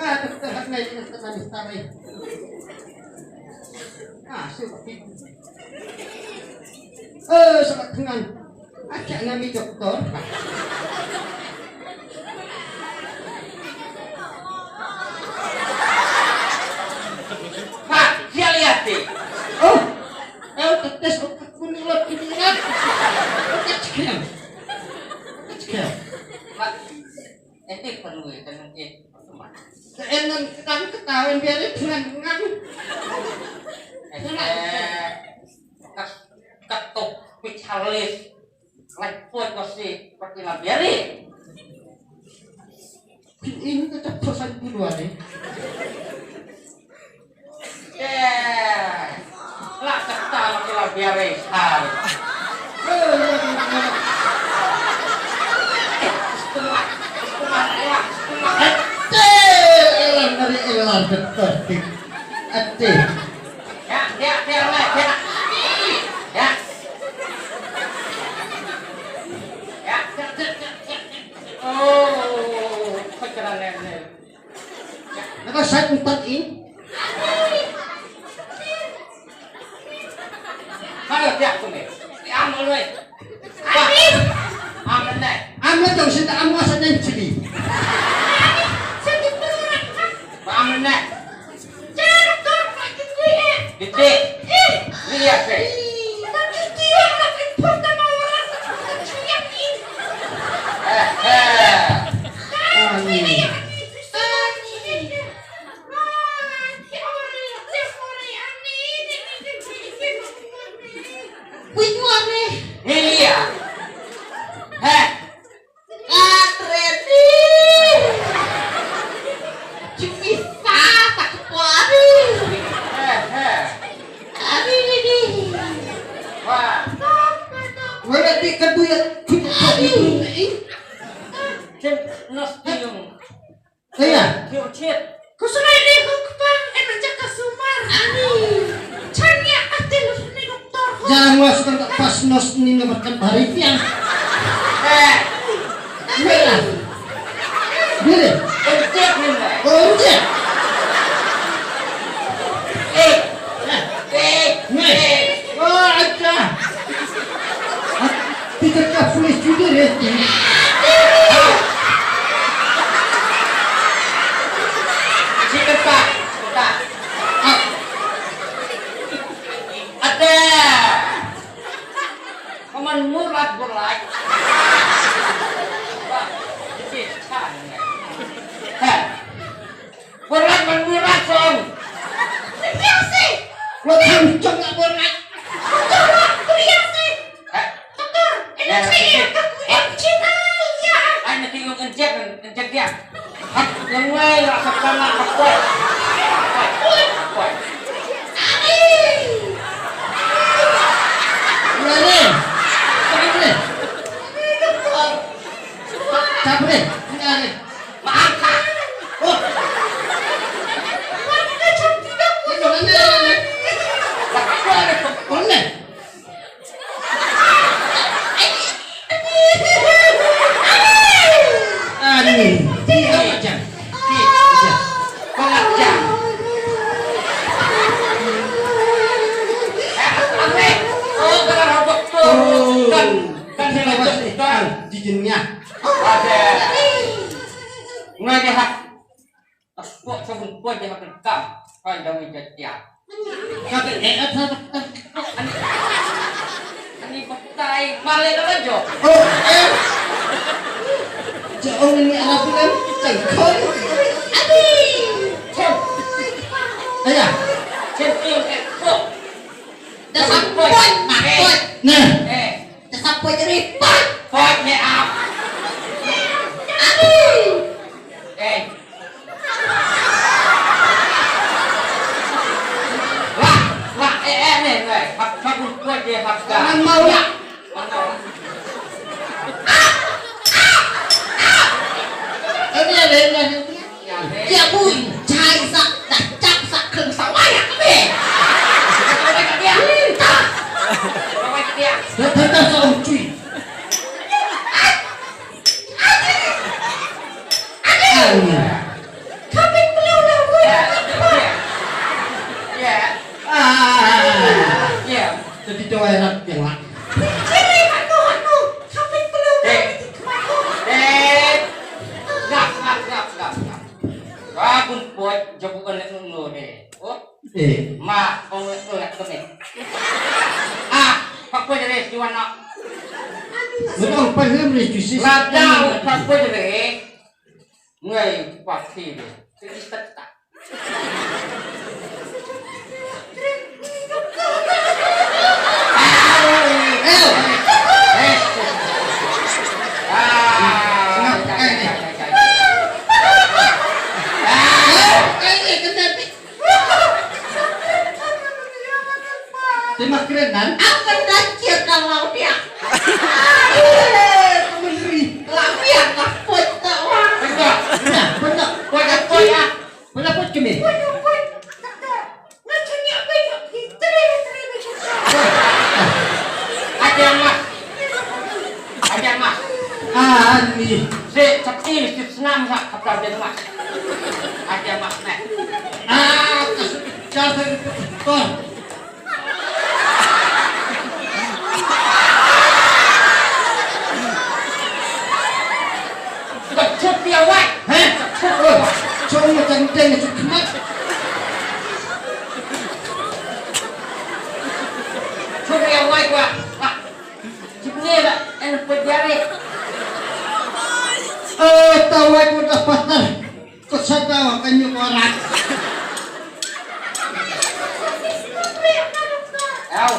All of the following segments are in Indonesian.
Terhadap ngayon sa tamis-tamis. Sulit. Sangat dengan ajak nami dokter. Pak, dia lihat deh. Tes otak kunilap ini kan. Kecil. Pak, ini perlu ya dengan Enak kami ketahuan biarin dengan ketuk picalis lepot kosi seperti biarin. ini tetap bosan duluan nih. Lah kata makin biarin. Elan betul. Ate. Ya. Oh, kecerahan. Naka saya umpat ini. Ayo dia kumi. Amal we. Amal deh. Amal dong sih tak amal saja yang cili. Amal deh. Titik. Lihat deh. Jangan masukkan ke pas nos ini dapatkan barifnya. Merah. Boleh. Ojek. Oh, ada. Tidak boleh juga ya. Cepat. Ada. Kaman murad berat. Berat menurut song. Biasa. Lo kenceng nggak berat. Biasa. Dokter, ini saya kencing aja. Ayo tinggal kencing dia. Yang lain rasa panas kuat. Capek. Maaf. Oh. Kapit Pak, lihat nih. Pak gue dari Jiwana. Menang panggil merejusi. Ladang Pak gue dari. Ngai pasti deh. Jadi tetap. Terima kerenan. Akan dacir kalau dia. Menteri. Lapian lah foto. Benar. Benar. Kau ya. Pendapat kami. Ajar mas. Ani. Si cetil si senam sak kapal ajar mas. Ajar mas nek. Cara kau. Kecut dia wai. Cuma macam tengah cuma. Kecut dia wai gua. Cipnya lah, enak berjari. Tahu aku dapat kau sadar kanyu orang.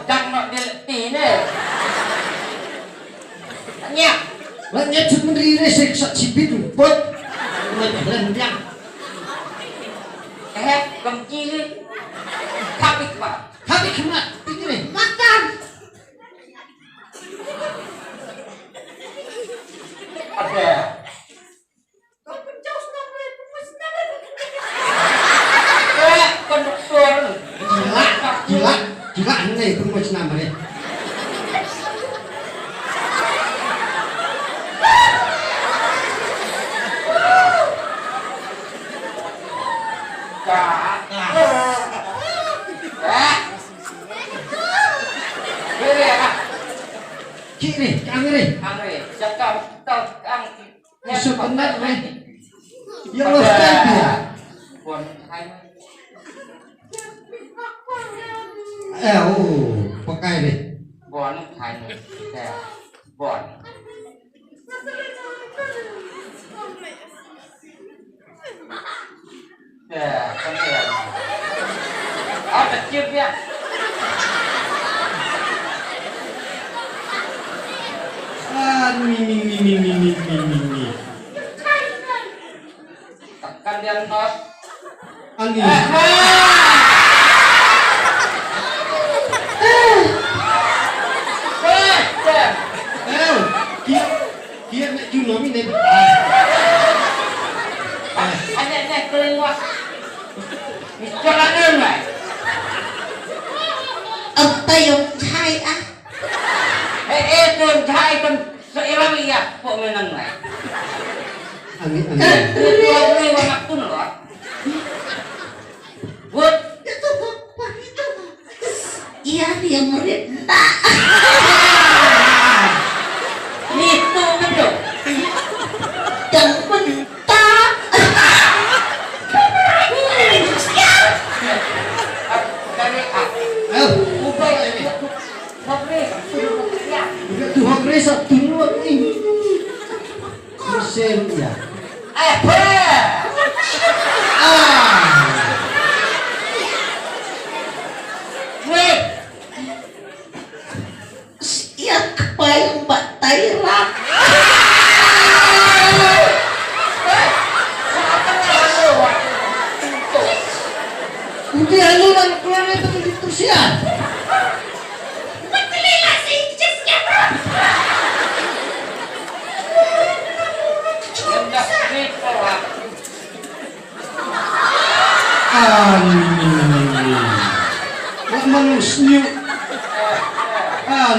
Jangan nak dileti ni. Tanya. Banyak cuma diri seksa cipit rumput. Melendang. Kemci ni. Tapi pak. Tapi kena ini Makan. Ada. Konduktor. Gila aneh perumus namanya. Kiri, kangre. Cakap kau ang. Masuk benar weh. Ya Allah dia. Bon, hai. Pakai deh. Bon, hai. Bon. Kemudian. Kecil dia. Mini. Tekan dia nos. Angin. Dia nak jual ni. Ada keluar. Jalan ni. Apa yang cai ah? Tuan cai kan seirang iya kok menang ni. Angin. Tuan ni warna pun loh. Good. Itu apa itu? Iya dia merenda. Itu betul. Dan mentah. Dari ubah ini. Tuhan Kristus turun ini. Mesin ya. Siap kepayang Mbak Taira. Udah lu kan keluar itu begitu siap. Lamang senyum.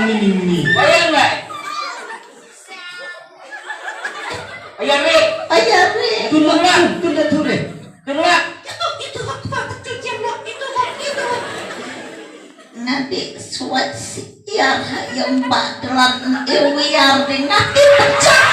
Ini. Bayang nggak? Ayam ni. Ayah nih. Tunda. Keluar. Itu apa kecil itu. Nanti suat siar yang Mbak Delan ewiar dengan pecah.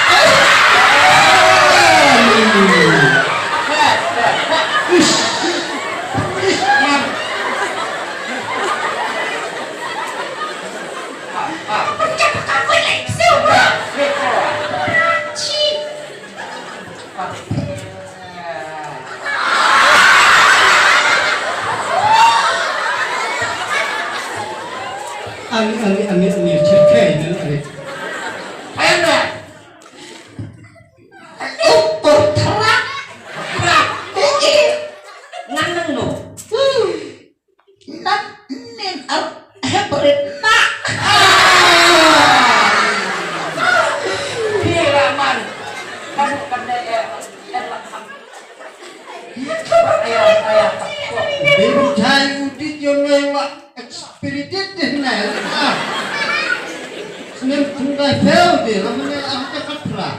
Ani cerita ini. Ayo deh. Ukur terang. Nandeng lo. Nan nin hebrit nak. Gila man. Kamu kadang ayah. Ibu cai udit yang lewat eksperimen nah. Senin tunggal bel deh, namanya apa kapra.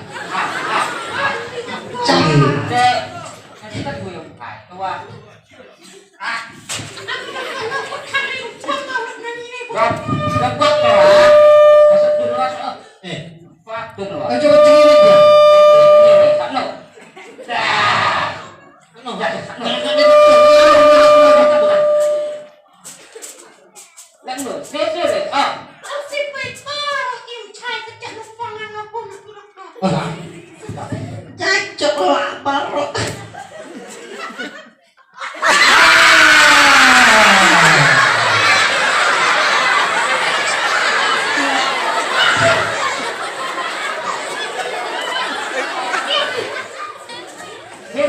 Dek, kita gue yang kai tua. Gak buat lah. Masuk dulu lah. Waktu dulu. Coba cengin aja. Sakno. Dah. Ano? Sakno. Sese. Ah. Cacok lah baru.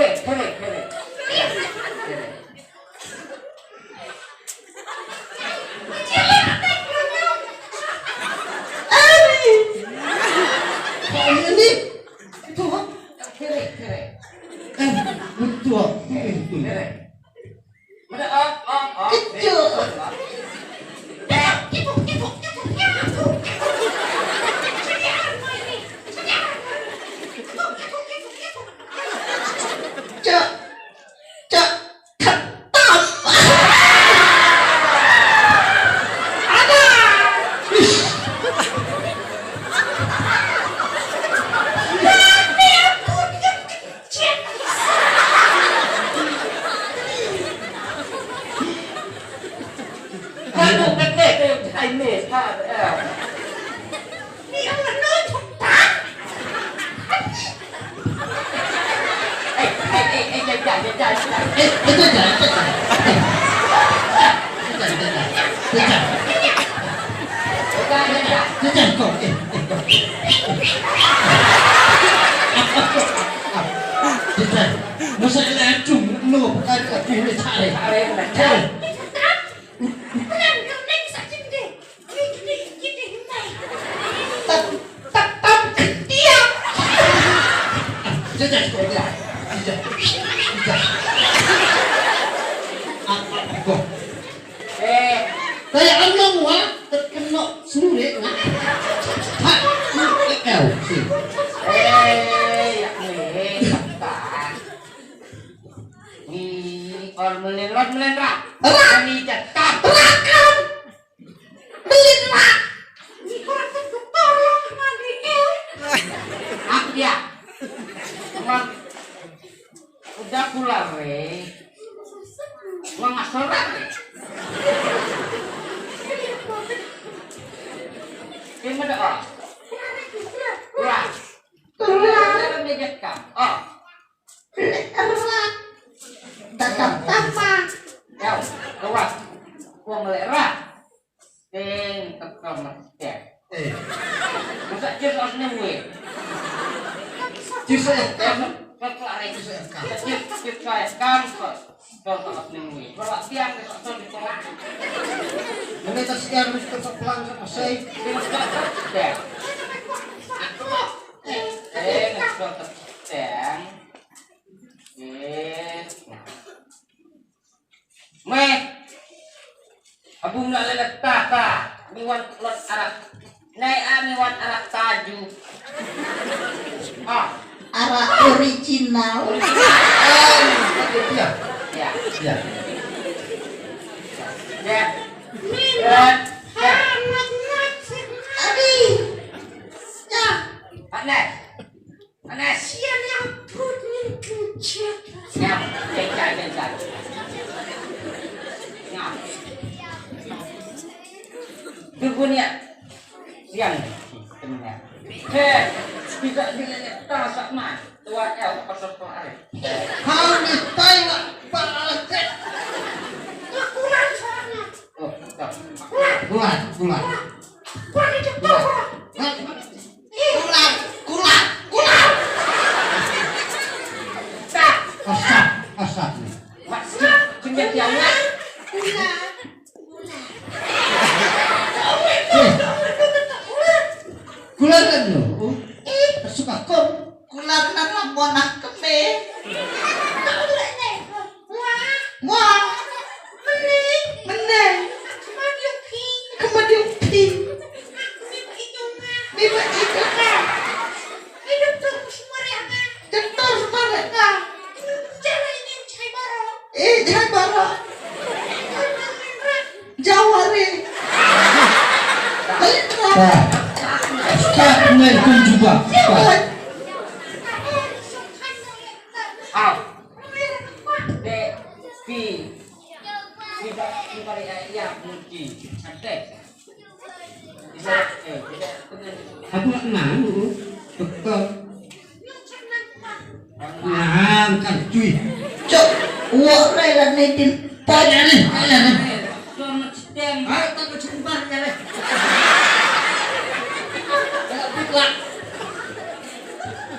Kere. Ini itu apa? Kere. Betul. Kere. Mana oh. Kecil. Cok ketam. Kamu kete hai me ha. Jangan. Itu jangan. Jangan kok. Jangan. Masa lacung lu bukan ini cari. Tetap ketiak. Jangan kok. Kok. Kayak anong wah terkena sendiri nah. Ha, sih. Ni orang melendrak. Ni cakap. Rakam. Belitrak. Aku dia. Emang udah pulang weh. Emang nggak sholat weh. Gimana oh? Pulang. Pulang dia cakap. Oh. Erat. Tetap apa? Yo, keluar. Gua melerak. Ting tekam masih. Masa cis asli gue. Cis saya Kelare cis saya kan kalau asli gue. Kalau tiang kesal ditolak. Ini tersekian mesti terpelang sama saya. Deh. Ngesol tertiang. Meh. Abung nak lelet tata. Miwan lot arak. Naik miwan arak taju. Ah. Arah original. Iya. Ya. Iya. Ya. Ya. Adi. Ya. Anes. Sian yang putih kencet. Ya. Kencang. Ya. Dunia. Siang. Temennya. Bisa dilihat tak mah. Tua el pasal pelari. Kami tayang balik. Kurang soalnya. Oh, tak. Bulan. Kulan nang monah keme. Wah. Meneng. Kemudian pi. Biba itu kan. Dokter mereka. Jai bara. Jawari. Pak. Pak, menelpon juga. Pak. Au. De pi. Biba ya mungkin. Ada. Bisa tidak benar. Aku nggak kenal dulu. Dokter. Nah, kan cuy. Cok, uang rela netin. Tanya nih. Cuma cedeng. Ayo tak kecumbar ya leh.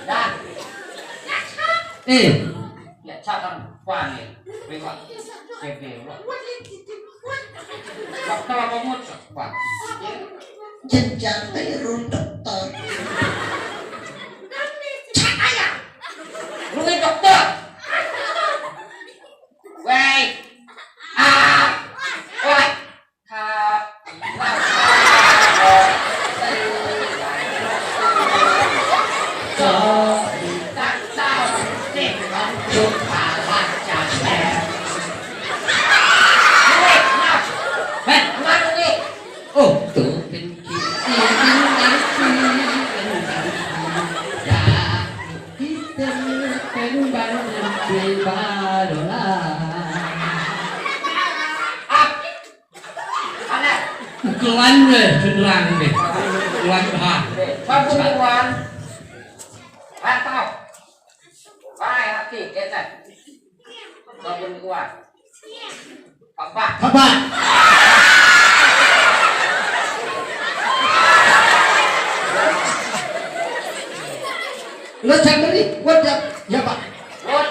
Dah. Ya cakan panen. Lewat. Bebe. Waktu apa mau cepat. Jenjang bayarun dokter. Lu ini dokter. Wei. Ah. Wei. Oh, tuh benci. Ya, kita kembali di Badola. Keluan deh, cenderang deh. Keluan bah. Pagkukuhan. Atau. Baik hati, kita. Pagkukuhan. Apa? Apa? Lo cakap wajib ya Pak. Good.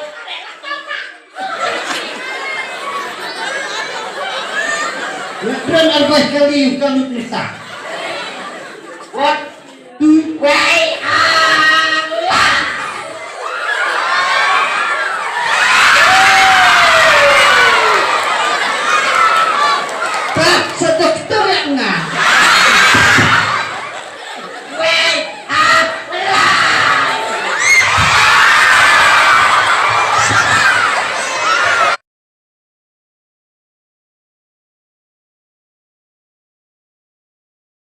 Lo keren arbais kali kalau kita.